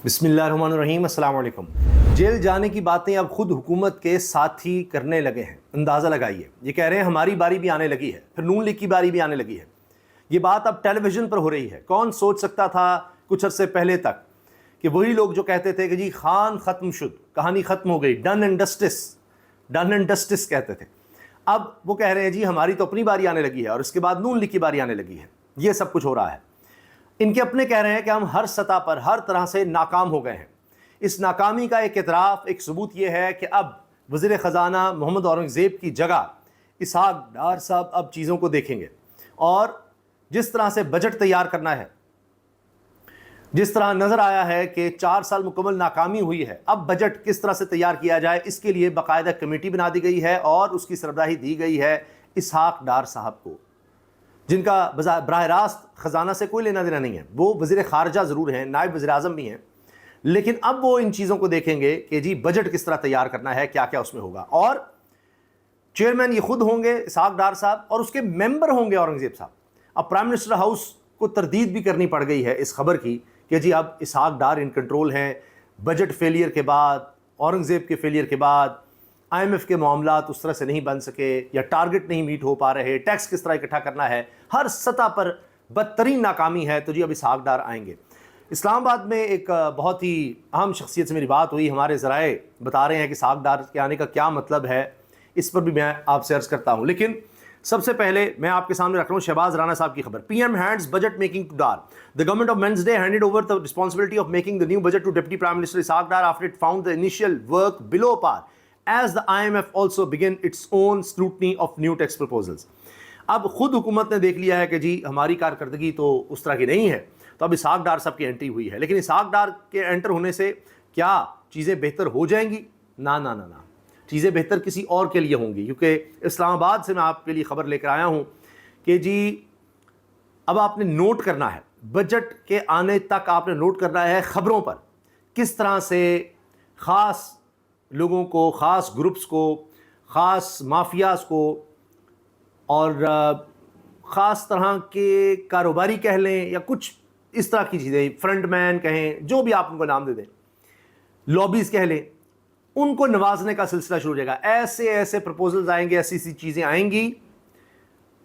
بسم اللہ الرحمن الرحیم، السلام علیکم۔ جیل جانے کی باتیں اب خود حکومت کے ساتھی کرنے لگے ہیں۔ اندازہ لگائیے، یہ کہہ رہے ہیں ہماری باری بھی آنے لگی ہے، پھر نون لیگ کی باری بھی آنے لگی ہے۔ یہ بات اب ٹیلی ویژن پر ہو رہی ہے۔ کون سوچ سکتا تھا کچھ عرصے پہلے تک کہ وہی لوگ جو کہتے تھے کہ جی خان ختم شد، کہانی ختم ہو گئی، ڈن اینڈ ڈسٹس کہتے تھے، اب وہ کہہ رہے ہیں جی ہماری تو اپنی باری آنے لگی ہے اور اس کے بعد نون لیگ کی باری آنے لگی ہے۔ یہ سب کچھ ہو رہا ہے۔ ان کے اپنے کہہ رہے ہیں کہ ہم ہر سطح پر ہر طرح سے ناکام ہو گئے ہیں۔ اس ناکامی کا ایک اعتراف، ایک ثبوت یہ ہے کہ اب وزیر خزانہ محمد اورنگزیب کی جگہ اسحاق ڈار صاحب اب چیزوں کو دیکھیں گے، اور جس طرح سے بجٹ تیار کرنا ہے، جس طرح نظر آیا ہے کہ 4 سال مکمل ناکامی ہوئی ہے، اب بجٹ کس طرح سے تیار کیا جائے اس کے لیے باقاعدہ کمیٹی بنا دی گئی ہے اور اس کی سربراہی دی گئی ہے اسحاق ڈار صاحب کو، جن کا براہ راست خزانہ سے کوئی لینا دینا نہیں ہے۔ وہ وزیر خارجہ ضرور ہیں، نائب وزیر اعظم بھی ہیں، لیکن اب وہ ان چیزوں کو دیکھیں گے کہ جی بجٹ کس طرح تیار کرنا ہے، کیا کیا اس میں ہوگا۔ اور چیئرمین یہ خود ہوں گے اسحاق ڈار صاحب، اور اس کے ممبر ہوں گے اورنگزیب صاحب۔ اب پرائم منسٹر ہاؤس کو تردید بھی کرنی پڑ گئی ہے اس خبر کی کہ جی اب اسحاق ڈار ان کنٹرول ہیں۔ بجٹ فیلئر کے بعد، اورنگزیب کے فیلئر کے بعد، IMF کے معاملات اس طرح سے نہیں بن سکے یا ٹارگٹ نہیں میٹ ہو پا رہے، ٹیکس کس طرح اکٹھا کرنا ہے، ہر سطح پر بدترین ناکامی ہے، تو جی اب اسحاق ڈار آئیں گے۔ اسلام آباد میں ایک بہت ہی اہم شخصیت سے میری بات ہوئی، ہمارے ذرائع بتا رہے ہیں کہ اسحاق ڈار کے آنے کا کیا مطلب ہے، اس پر بھی میں آپ سے عرض کرتا ہوں۔ لیکن سب سے پہلے میں آپ کے سامنے رکھ رہا ہوں شہباز رانا صاحب کی خبر۔ PM hands budget making to Dar. The government of Wednesday handed over the responsibility of making the new budget to Deputy Prime Minister Ishaq Dar after it found the initial work below par, as the IMF also began its own scrutiny of new tax proposals. اب خود حکومت نے دیکھ لیا ہے کہ جی ہماری کارکردگی تو اس طرح کی نہیں ہے، تو اب اسحاق ڈار صاحب کی انٹری ہوئی ہے۔ لیکن اسحاق ڈار کے انٹر ہونے سے کیا چیزیں بہتر ہو جائیں گی؟ نہ، چیزیں بہتر کسی اور کے لیے ہوں گی، کیونکہ اسلام آباد سے میں آپ کے لیے خبر لے کر آیا ہوں کہ جی اب آپ نے نوٹ کرنا ہے، بجٹ کے آنے تک آپ نے نوٹ کرنا ہے خبروں پر کس طرح سے خاص لوگوں کو، خاص گروپس کو، خاص مافیاز کو اور خاص طرح کے کاروباری کہہ لیں یا کچھ اس طرح کی چیزیں، فرنٹ مین کہیں، جو بھی آپ ان کو نام دے دیں، لابیز کہہ لیں، ان کو نوازنے کا سلسلہ شروع ہو جائے گا۔ ایسے پرپوزلز آئیں گے، ایسی چیزیں آئیں گی۔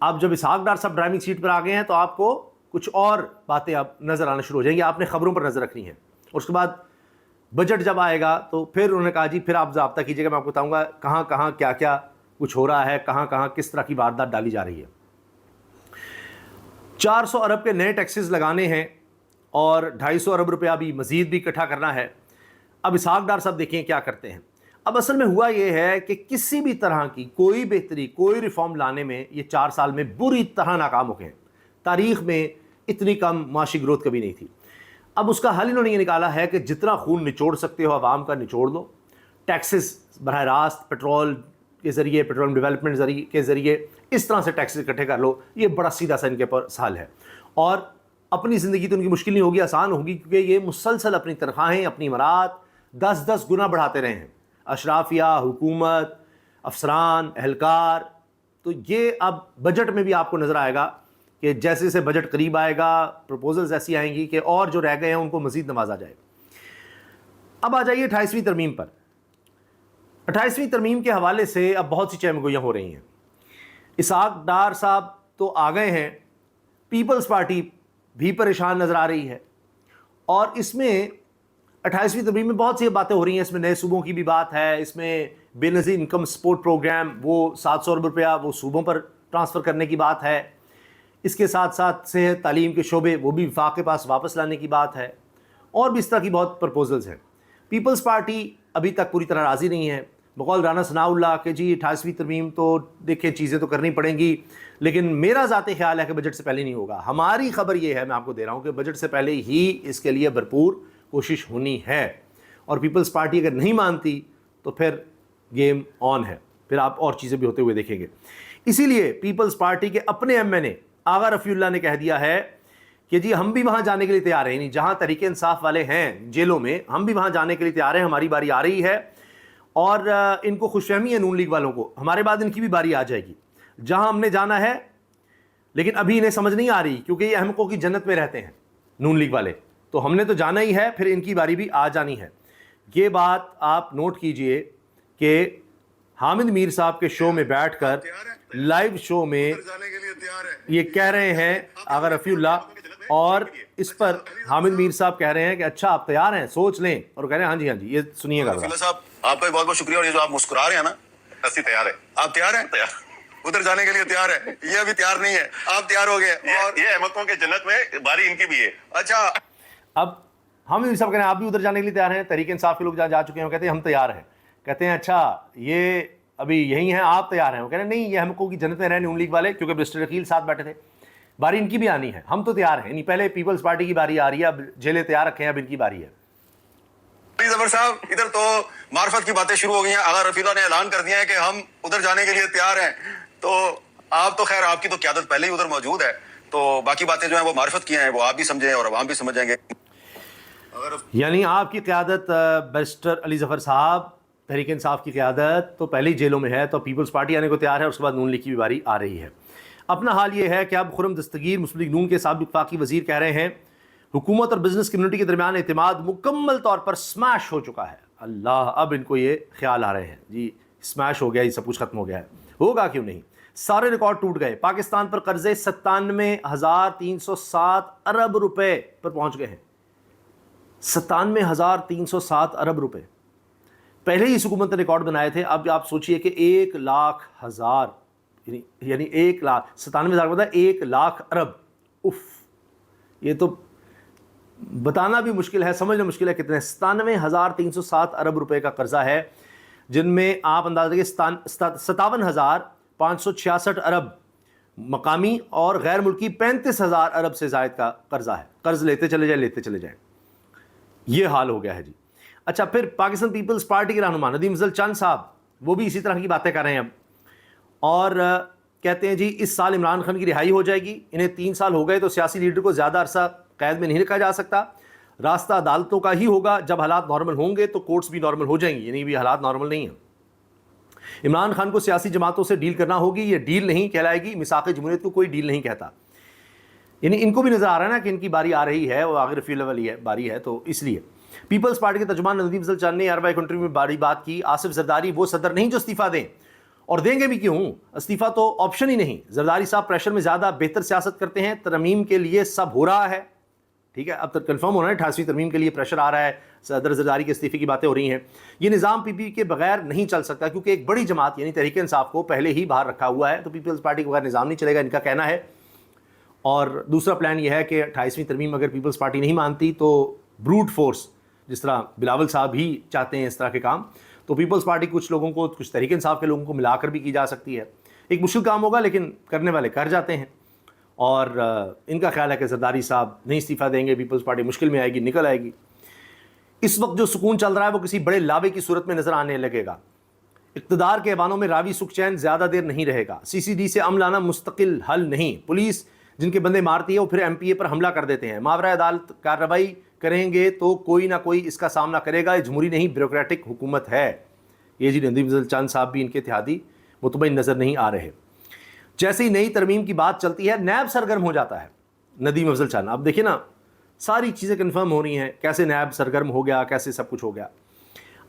اب جب اسحاق ڈار صاحب ڈرائیونگ سیٹ پر آ گئے ہیں تو آپ کو کچھ اور باتیں اب نظر آنا شروع ہو جائیں گی، آپ نے خبروں پر نظر رکھنی ہے۔ اور اس کے بعد بجٹ جب آئے گا تو پھر انہوں نے کہا جی پھر آپ ضابطہ کیجیے گا، میں آپ کو بتاؤں گا کہاں کیا کچھ ہو رہا ہے، کہاں کس طرح کی واردات ڈالی جا رہی ہے۔ 400 ارب کے نئے ٹیکسز لگانے ہیں اور 250 ارب روپیہ بھی مزید بھی اکٹھا کرنا ہے۔ اب اسحاق ڈار صاحب دیکھیں کیا کرتے ہیں۔ اب اصل میں ہوا یہ ہے کہ کسی بھی طرح کی کوئی بہتری، کوئی ریفارم لانے میں یہ 4 سال میں بری طرح ناکام ہو گئے ہیں۔ تاریخ میں اتنی کم معاشی گروتھ کبھی نہیں تھی۔ اب اس کا حل انہوں نے یہ نکالا ہے کہ جتنا خون نچوڑ سکتے ہو عوام کا نچوڑ دو، ٹیکسز براہ راست پیٹرول کے ذریعے، پیٹرولیم ڈیولپمنٹ کے ذریعے اس طرح سے ٹیکسز اکٹھے کر لو۔ یہ بڑا سیدھا سا ان کے پاس حل ہے، اور اپنی زندگی تو ان کی مشکل نہیں ہوگی، آسان ہوگی، کیونکہ یہ مسلسل اپنی تنخواہیں، اپنی امارات 10 گنا بڑھاتے رہے ہیں، اشرافیہ، حکومت، افسران، اہلکار۔ تو یہ اب بجٹ میں بھی آپ کو نظر آئے گا کہ جیسے جیسے بجٹ قریب آئے گا پروپوزلز ایسی آئیں گی کہ اور جو رہ گئے ہیں ان کو مزید نوازا جائے گا۔ اب آ جائیے 28ویں ترمیم پر۔ 28ویں ترمیم کے حوالے سے اب بہت سی چہم گوئیاں ہو رہی ہیں۔ اسحاق ڈار صاحب تو آ گئے ہیں، پیپلز پارٹی بھی پریشان نظر آ رہی ہے، اور اس میں 28ویں ترمیم میں بہت سی باتیں ہو رہی ہیں۔ اس میں نئے صوبوں کی بھی بات ہے، اس میں بے نظیر انکم سپورٹ پروگرام، وہ 700 ارب روپیہ وہ صوبوں پر ٹرانسفر کرنے کی بات ہے۔ اس کے ساتھ ساتھ صحت تعلیم کے شعبے وہ بھی وفاق کے پاس واپس لانے کی بات ہے، اور بھی اس طرح کی بہت پرپوزلز ہیں۔ پیپلز پارٹی ابھی تک پوری طرح راضی نہیں ہے، بقول رانا ثناء اللہ کہ جی 28ویں ترمیم تو دیکھیں چیزیں تو کرنی پڑیں گی، لیکن میرا ذاتی خیال ہے کہ بجٹ سے پہلے نہیں ہوگا۔ ہماری خبر یہ ہے، میں آپ کو دے رہا ہوں، کہ بجٹ سے پہلے ہی اس کے لیے بھرپور کوشش ہونی ہے، اور پیپلز پارٹی اگر نہیں مانتی تو پھر گیم آن ہے، پھر آپ اور چیزیں بھی ہوتے ہوئے دیکھیں گے۔ اسی لیے پیپلز پارٹی کے اپنے MNA آغا رفیع اللہ نے کہہ دیا ہے کہ جی ہم بھی وہاں جانے کے لیے تیار ہیں، یعنی جہاں تحریک انصاف والے ہیں جیلوں میں، ہم بھی وہاں جانے کے لیے تیار ہیں، ہماری باری آ رہی ہے، اور ان کو خوش فہمی ہے نون لیگ والوں کو، ہمارے بعد ان کی بھی باری آ جائے گی جہاں ہم نے جانا ہے، لیکن ابھی انہیں سمجھ نہیں آ رہی، کیونکہ یہ احمقوں کی جنت میں رہتے ہیں نون لیگ والے، تو ہم نے تو جانا ہی ہے، پھر ان کی باری بھی آ جانی ہے. یہ بات آپ نوٹ کیجئے کہ حامد میر صاحب کے شو میں بیٹھ کر لائیو شو میں یہ کہہ رہے ہیں آغا رفیع اللہ، اور اس پر حامد میر صاحب کہہ رہے ہیں کہ اچھا آپ تیار ہیں، سوچ لیں، اور کہہ رہے ہیں ہاں جی ہاں جی. یہ سنیے گا. رفیع اللہ صاحب آپ کا بھی بہت بہت شکریہ، اور یہ جو آپ مسکرا رہے ہیں نا، اسی تیار ہے. آپ تیار ہیں؟ تیار ادھر جانے کے لیے تیار ہے. یہ ابھی تیار نہیں ہے، آپ تیار ہو گئے. اور یہ احمقوں کے جنت میں باری ان کی بھی ہے. اچھا اب حامد میر صاحب کہہ رہے ہیں آپ بھی ادھر جانے کے لیے تیار ہیں؟ تحریک انصاف کے لوگ جہاں جا چکے ہیں کہتے ہیں ہم تیار ہیں. کہتے ہیں اچھا یہ ابھی یہی ہیں، آپ تیار ہیں؟ وہ کہہ رہے ہیں نہیں، یہ احمقوں کی جنت میں رہے نون لیگ والے، کیونکہ مسٹر عقیل ساتھ بیٹھے تھے. باری ان کی بھی آنی ہے، ہم تو تیار ہیں. پہلے پیپلز پارٹی کی باری آ رہی ہے، اب جیلیں تیار رکھیں، اب ان کی باری ہے. علی ظفر صاحب ادھر تو معرفت کی باتیں شروع ہو گئی ہیں. آغا رفیع اللہ نے اعلان کر دیا ہے کہ ہم ادھر جانے کے لیے تیار ہیں. تو آپ تو خیر آپ کی تو قیادت پہلے ہی ادھر موجود ہے، تو باقی باتیں جو ہیں وہ معرفت کی ہیں، وہ آپ بھی سمجھیں اور عوام بھی سمجھ جائیں گے. یعنی آپ کی قیادت بیرسٹر علی ظفر صاحب، تحریک انصاف کی قیادت تو پہلے ہی جیلوں میں ہے، تو پیپلز پارٹی آنے کو تیار ہے، اس کے بعد نون لیگ کی بھی باری آ رہی ہے. اپنا حال یہ ہے کہ اب خرم دستگیر مسلم لیگ نون کے سابق وفاقی وزیر کہہ رہے ہیں حکومت اور بزنس کمیونٹی کے درمیان اعتماد مکمل طور پر سمیش ہو چکا ہے. اللہ، اب ان کو یہ خیال آ رہے ہیں جی سمیش ہو گیا، یہ سب کچھ ختم ہو گیا ہے. ہوگا کیوں نہیں، سارے ریکارڈ ٹوٹ گئے. پاکستان پر قرضے 97,307 ارب روپے پر پہنچ گئے ہیں. 97,307 ارب روپے پہلے ہی اس حکومت نے ریکارڈ بنائے تھے. اب آپ سوچئے کہ 1,00,000 یعنی 1,97,000 مطلب 1,00,000 ارب. اف، یہ تو بتانا بھی مشکل ہے، سمجھنا مشکل ہے کتنے. 97,307 ارب روپے کا قرضہ ہے، جن میں آپ اندازہ کہ 57,566 ارب مقامی اور غیر ملکی 35,000 ارب سے زائد کا قرضہ ہے. قرض لیتے چلے جائیں لیتے چلے جائیں، یہ حال ہو گیا ہے جی. اچھا، پھر پاکستان پیپلز پارٹی کے رہنما ندیم افضل چند صاحب وہ بھی اسی طرح کی باتیں کر رہے ہیں اب، اور کہتے ہیں جی اس سال عمران خان کی رہائی ہو جائے گی. انہیں 3 سال ہو گئے تو سیاسی لیڈر کو زیادہ عرصہ قید میں نہیں رکھا جا سکتا. راستہ عدالتوں کا ہی ہوگا. جب حالات نارمل ہوں گے تو کورٹس بھی نارمل ہو جائیں گی. یعنی بھی حالات نارمل نہیں ہیں. عمران خان کو سیاسی جماعتوں سے ڈیل کرنا ہوگی. یہ ڈیل نہیں کہلائے گی. میثاق جمہوریت کو کوئی ڈیل نہیں کہتا. یعنی ان کو بھی نظر آ رہا ہے نا کہ ان کی باری آ رہی ہے، وہ آغا رفیع اللہ والی باری ہے. تو اس لیے پیپلز پارٹی کے ترجمان ندیم افضل چند نے اربع کنٹری میں باری بات کی. آصف زرداری وہ صدر نہیں جو استعفیٰ دیں، اور دیں گے بھی کیوں، استعفیٰ تو آپشن ہی نہیں. زرداری صاحب پریشر میں زیادہ بہتر سیاست کرتے ہیں. ترمیم کے لیے سب ہو رہا ہے، ٹھیک ہے، اب تک کنفرم ہو رہا ہے 88ویں ترمیم کے لیے پریشر آ رہا ہے. صدر زرداری کے استعفے کی باتیں ہو رہی ہیں. یہ نظام پی پی کے بغیر نہیں چل سکتا، کیونکہ ایک بڑی جماعت یعنی تحریک انصاف کو پہلے ہی باہر رکھا ہوا ہے. تو پیپلز پارٹی کے بغیر نظام نہیں چلے گا، ان کا کہنا ہے. اور دوسرا پلان یہ ہے کہ 28ویں ترمیم اگر پیپلز پارٹی نہیں مانتی تو بروٹ فورس، جس طرح بلاول صاحب ہی چاہتے ہیں اس طرح کے کام، تو پیپلز پارٹی کچھ لوگوں کو، کچھ تحریک انصاف کے لوگوں کو ملا کر بھی کی جا سکتی ہے. ایک مشکل کام ہوگا لیکن کرنے والے کر جاتے ہیں. اور ان کا خیال ہے کہ زرداری صاحب نہیں استعفیٰ دیں گے، پیپلز پارٹی مشکل میں آئے گی، نکل آئے گی. اس وقت جو سکون چل رہا ہے وہ کسی بڑے لابے کی صورت میں نظر آنے لگے گا. اقتدار کے ایوانوں میں راوی سکھ چین زیادہ دیر نہیں رہے گا. سی سی ڈی سے امن لانا مستقل حل نہیں. پولیس جن کے بندے مارتی ہے وہ پھر ایم پی اے پر حملہ کر دیتے ہیں. ماورائے عدالت کارروائی کریں گے تو کوئی نہ کوئی اس کا سامنا کرے گا. یہ جمہوری نہیں بیوروکریٹک حکومت ہے. یہ جی ندیم افضل چند صاحب بھی ان کے اتحادی مطمئن نظر نہیں آ رہے. جیسے ہی نئی ترمیم کی بات چلتی ہے نیب سرگرم ہو جاتا ہے ندیم افضل چند. اب دیکھیں نا ساری چیزیں کنفرم ہو رہی ہیں، کیسے نیب سرگرم ہو گیا، کیسے سب کچھ ہو گیا.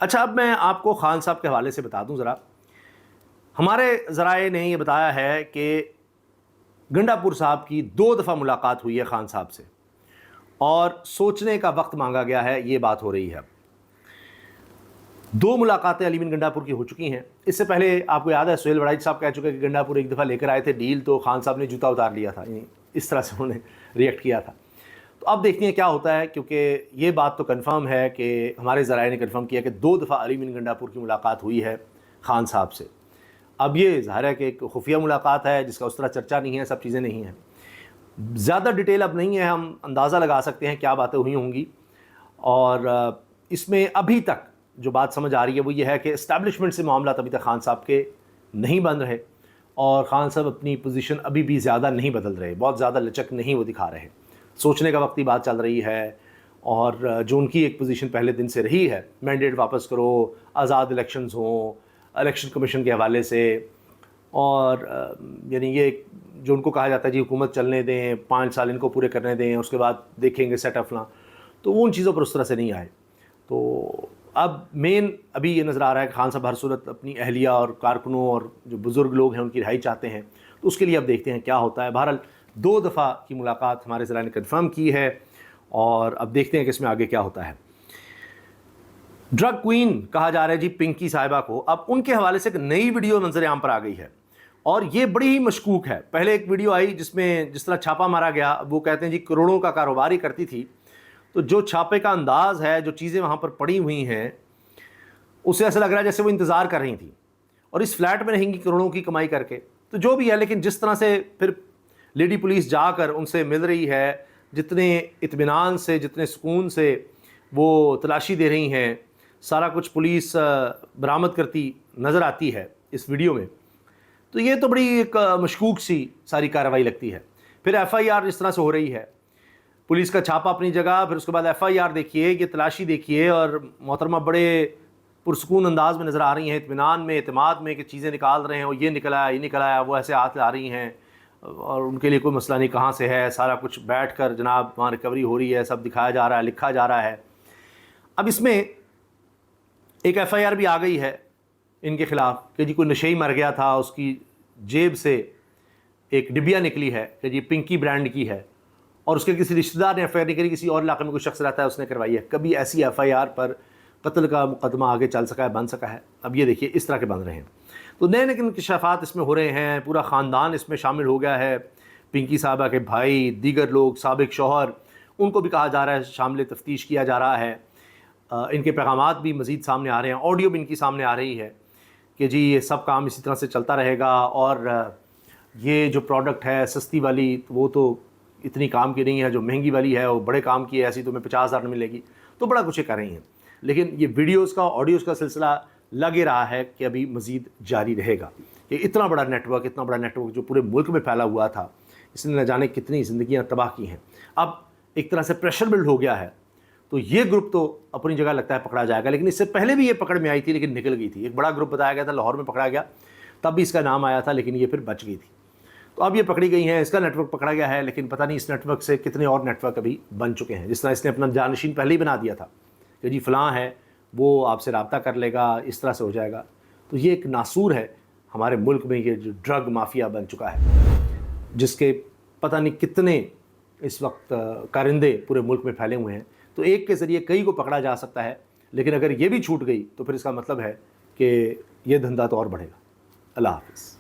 اچھا، اب میں آپ کو خان صاحب کے حوالے سے بتا دوں ذرا. ہمارے ذرائع نے یہ بتایا ہے کہ گنڈا پور صاحب کی 2 دفعہ ملاقات ہوئی ہے خان صاحب سے، اور سوچنے کا وقت مانگا گیا ہے. یہ بات ہو رہی ہے. 2 ملاقاتیں علی بن گنڈا پور کی ہو چکی ہیں. اس سے پہلے آپ کو یاد ہے سہیل وڑائی صاحب کہہ چکے کہ گنڈا پور ایک دفعہ لے کر آئے تھے ڈیل، تو خان صاحب نے جوتا اتار لیا تھا. یعنی اس طرح سے انہوں نے ریئیکٹ کیا تھا. تو اب دیکھتے ہیں کیا ہوتا ہے، کیونکہ یہ بات تو کنفرم ہے کہ ہمارے ذرائع نے کنفرم کیا کہ 2 دفعہ علی بن گنڈا پور کی ملاقات ہوئی ہے خان صاحب سے. اب یہ ظاہر ہے کہ ایک خفیہ ملاقات ہے جس کا اس طرح چرچا نہیں ہے، سب چیزیں نہیں ہیں. زیادہ ڈیٹیل اب نہیں ہے، ہم اندازہ لگا سکتے ہیں کیا باتیں ہوئی ہوں گی. اور اس میں ابھی تک جو بات سمجھ آ رہی ہے وہ یہ ہے کہ اسٹیبلشمنٹ سے معاملات ابھی تک خان صاحب کے نہیں بن رہے، اور خان صاحب اپنی پوزیشن ابھی بھی زیادہ نہیں بدل رہے، بہت زیادہ لچک نہیں وہ دکھا رہے. سوچنے کا وقت کی بات چل رہی ہے. اور جو ان کی ایک پوزیشن پہلے دن سے رہی ہے، مینڈیٹ واپس کرو، آزاد الیکشنز ہوں الیکشن کمیشن کے حوالے سے، اور یعنی یہ جو ان کو کہا جاتا ہے جی حکومت چلنے دیں، 5 سال ان کو پورے کرنے دیں، اس کے بعد دیکھیں گے سیٹ اپ. تو وہ ان چیزوں پر اس طرح سے نہیں آئے. تو اب مین ابھی یہ نظر آ رہا ہے کہ خان صاحب ہر صورت اپنی اہلیہ اور کارکنوں اور جو بزرگ لوگ ہیں ان کی رہائی چاہتے ہیں. تو اس کے لیے اب دیکھتے ہیں کیا ہوتا ہے. بہرحال 2 دفعہ کی ملاقات ہمارے ذرائع نے کنفرم کی ہے اور اب دیکھتے ہیں کہ اس میں آگے کیا ہوتا ہے. ڈرگ کوئین کہا جا رہا ہے جی پنکی صاحبہ کو. اب ان کے حوالے سے ایک نئی ویڈیو منظر عام پر آ گئی ہے اور یہ بڑی ہی مشکوک ہے. پہلے ایک ویڈیو آئی جس میں جس طرح چھاپا مارا گیا, وہ کہتے ہیں جی کروڑوں کا کاروبار ہی کرتی تھی. تو جو چھاپے کا انداز ہے, جو چیزیں وہاں پر پڑی ہوئی ہیں, اسے ایسا لگ رہا ہے جیسے وہ انتظار کر رہی تھیں اور اس فلیٹ میں رہیں گی کروڑوں کی کمائی کر کے. تو جو بھی ہے, لیکن جس طرح سے پھر لیڈی پولیس جا کر ان سے مل رہی ہے, جتنے اطمینان سے, جتنے سکون سے وہ تلاشی دے رہی ہیں, سارا کچھ پولیس برآمد کرتی نظر آتی ہے اس ویڈیو میں, تو یہ تو بڑی ایک مشکوک سی ساری کارروائی لگتی ہے. پھر ایف آئی آر اس طرح سے ہو رہی ہے, پولیس کا چھاپا اپنی جگہ, پھر اس کے بعد ایف آئی آر دیکھیے, یہ تلاشی دیکھیے, اور محترمہ بڑے پرسکون انداز میں نظر آ رہی ہیں, اطمینان میں, اعتماد میں, کہ چیزیں نکال رہے ہیں, اور یہ نکل آیا, یہ نکل آیا, وہ ایسے ہاتھ لا رہی ہیں اور ان کے لیے کوئی مسئلہ نہیں کہاں سے ہے, سارا کچھ بیٹھ کر جناب وہاں ریکوری ہو رہی ہے, سب دکھایا جا رہا ہے, لکھا جا رہا ہے. اب اس میں ایک ایف آئی آر بھی آ گئی ہے ان کے خلاف کہ جی کوئی نشئی مر گیا تھا, اس کی جیب سے ایک ڈبیا نکلی ہے کہ جی پنکی برانڈ کی ہے, اور اس کے کسی رشتہ دار نے ایف آئی آر نہیں کری, کسی اور علاقے میں کوئی شخص رہتا ہے اس نے کروائی ہے. کبھی ایسی ایف آئی آر پر قتل کا مقدمہ آگے چل سکا ہے, بن سکا ہے؟ اب یہ دیکھیے اس طرح کے بن رہے ہیں. تو نئے نئے انکشافات اس میں ہو رہے ہیں, پورا خاندان اس میں شامل ہو گیا ہے, پنکی صاحبہ کے بھائی, دیگر لوگ, سابق شوہر, ان کو بھی کہا جا رہا ہے شامل تفتیش کیا جا رہا ہے. ان کے پیغامات بھی مزید سامنے آ رہے ہیں, آڈیو بھی ان کی سامنے آ رہی ہے کہ جی یہ سب کام اسی طرح سے چلتا رہے گا, اور یہ جو پروڈکٹ ہے سستی والی وہ تو اتنی کام کی نہیں ہے, جو مہنگی والی ہے وہ بڑے کام کی ہے, ایسی تمہیں 50,000 میں ملے گی. تو بڑا کچھ کر رہی ہیں, لیکن یہ ویڈیوز کا, آڈیوز کا سلسلہ لگ رہا ہے کہ ابھی مزید جاری رہے گا. کہ اتنا بڑا نیٹ ورک جو پورے ملک میں پھیلا ہوا تھا, اس نے نہ جانے کتنی زندگیاں تباہ کی ہیں. اب ایک طرح سے پریشر بلڈ ہو گیا ہے, تو یہ گروپ تو اپنی جگہ لگتا ہے پکڑا جائے گا, لیکن اس سے پہلے بھی یہ پکڑ میں آئی تھی لیکن نکل گئی تھی. ایک بڑا گروپ بتایا گیا تھا, لاہور میں پکڑا گیا, تب بھی اس کا نام آیا تھا, لیکن یہ پھر بچ گئی تھی. تو اب یہ پکڑی گئی ہیں, اس کا نیٹ ورک پکڑا گیا ہے, لیکن پتہ نہیں اس نیٹ ورک سے کتنے اور نیٹ ورک ابھی بن چکے ہیں. جس طرح اس نے اپنا جانشین پہلے ہی بنا دیا تھا کہ جی فلاں ہے, وہ آپ سے رابطہ کر لے گا, اس طرح سے ہو جائے گا. تو یہ ایک ناسور ہے ہمارے ملک میں, یہ جو ڈرگ مافیا بن چکا ہے, جس کے پتہ نہیں کتنے اس وقت کارندے پورے ملک میں پھیلے ہوئے ہیں. تو ایک کے ذریعے کئی کو پکڑا جا سکتا ہے, لیکن اگر یہ بھی چھوٹ گئی تو پھر اس کا مطلب ہے کہ یہ دھندا تو اور بڑھے گا. اللہ حافظ.